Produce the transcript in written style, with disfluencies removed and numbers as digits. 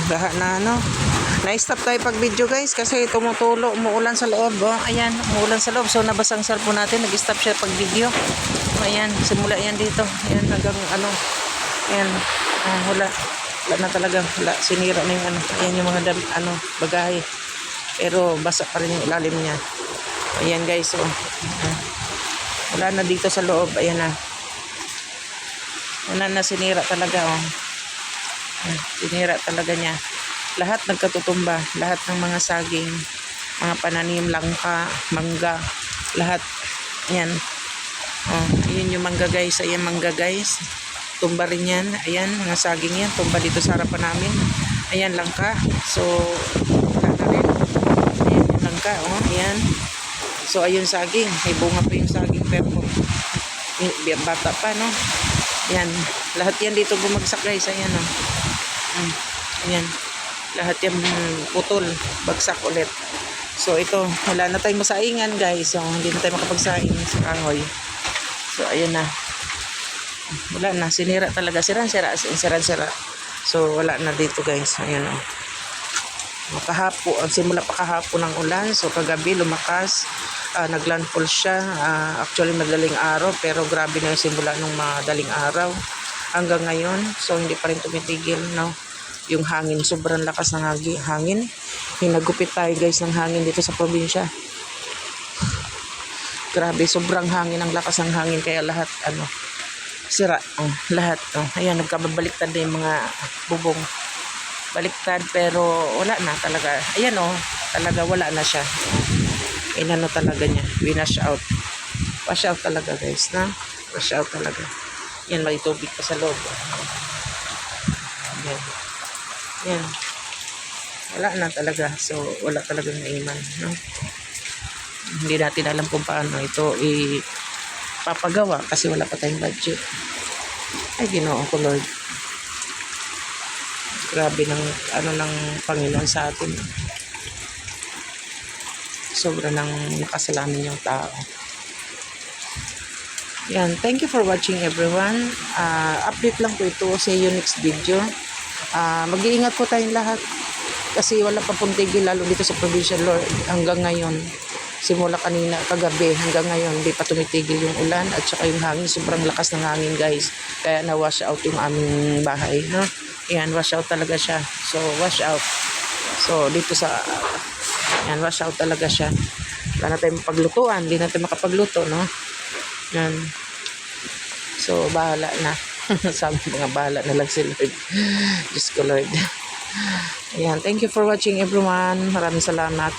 Baha na ano. Na-stop tayo pag video guys kasi tumutulo, umuulan sa loob. Oh, ayan, umuulan sa loob. So nabasang cellphone natin, nag-stop siya pag video. Ayan, simula yan dito. Ayan, hanggang ano. Ayan, wala. Wala na talaga. Wala, sinira na yung ano. Ayan yung mga bagahe. Pero basa pa rin yung ilalim niya. Ayan guys, oh. Wala na dito sa loob. Ayan na. Wala na, sinira talaga, oh. Sinira talaga niya. Lahat nagkatutumba, lahat ng mga saging, mga pananim, langka, mangga, lahat. Ayan. Oh, ayun yung mangga guys. Ayan mangga guys. Tumba rin yan. Ayan, mga saging yan. Tumba dito sa harapan namin. Ayan, langka. So, wala na rin. Ayan yung langka. Oh, ayan. So, ayun saging. May bunga pa yung saging. Pero, bata pa, no? Ayan. Lahat yan dito bumagsak guys. Ayan, oh. Ayan. Lahat yan putol, bagsak ulit. So ito, wala na tayong masaingan guys. So hindi na tayo makapagsaing sa kahoy. So ayan na. Wala na, sinira talaga. Sira. So wala na dito guys. Ayan o. Simula pa kahapon ng ulan. So kagabi lumakas. Naglandfall siya. Actually madaling araw. Pero grabe na yung simula nung madaling araw. Hanggang ngayon. So hindi pa rin tumitigil, no? Yung hangin, sobrang lakas ng hangin. Hinagupit tayo guys ng hangin dito sa probinsya. Grabe, sobrang hangin, ang lakas ng hangin. Kaya lahat, sira. Lahat. Ayan, nagkababaliktad na yung mga bubong. Baliktad, pero wala na talaga. Ayan talaga wala na siya. Inano talaga niya. Winash out. Wash out talaga guys, na? Wash out talaga. Yan, may tubig pa sa loob. Ayan. Yan. Wala na talaga. So, wala talagang naiman. No? Hindi natin alam kung paano ito ipapagawa kasi wala pa tayong budget. Ay, Ginoo ko Lord. Grabe ng ng Panginoon sa atin. Sobra ng nakasalanan yung tao. Yan. Thank you for watching everyone. Update lang po ito. See you next video. Mag-iingat po tayong lahat kasi wala pa pong tigil lalo dito sa provincial Lord hanggang ngayon, simula kanina kagabi hanggang ngayon hindi pa tumitigil yung ulan at saka yung hangin, sobrang lakas ng hangin guys, kaya na wash out yung aming bahay, no? Yan, wash out talaga siya. So wash out, so dito sa yan, wash out talaga siya. Wala na tayong mapaglutuan, hindi na tayo makapagluto, no? Yan, so bahala na. Sabi mga bahala na lang si Lord. Diyos ko Lord. Ayan, thank you for watching everyone. Maraming salamat.